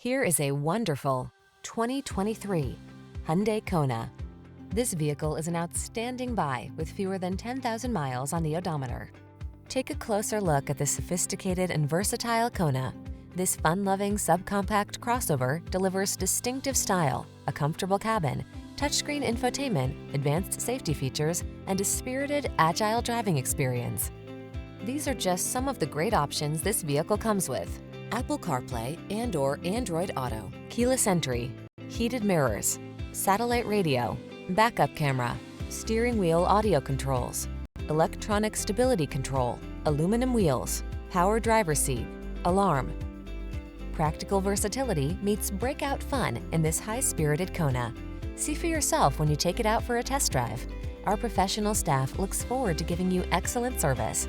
Here is a wonderful 2023 Hyundai Kona. This vehicle is an outstanding buy with fewer than 10,000 miles on the odometer. Take a closer look at this sophisticated and versatile Kona. This fun-loving subcompact crossover delivers distinctive style, a comfortable cabin, touchscreen infotainment, advanced safety features, and a spirited, agile driving experience. These are just some of the great options this vehicle comes with: Apple CarPlay and/or Android Auto, keyless entry, heated mirrors, satellite radio, backup camera, steering wheel audio controls, electronic stability control, aluminum wheels, power driver seat, alarm. Practical versatility meets breakout fun in this high-spirited Kona. See for yourself when you take it out for a test drive. Our professional staff looks forward to giving you excellent service.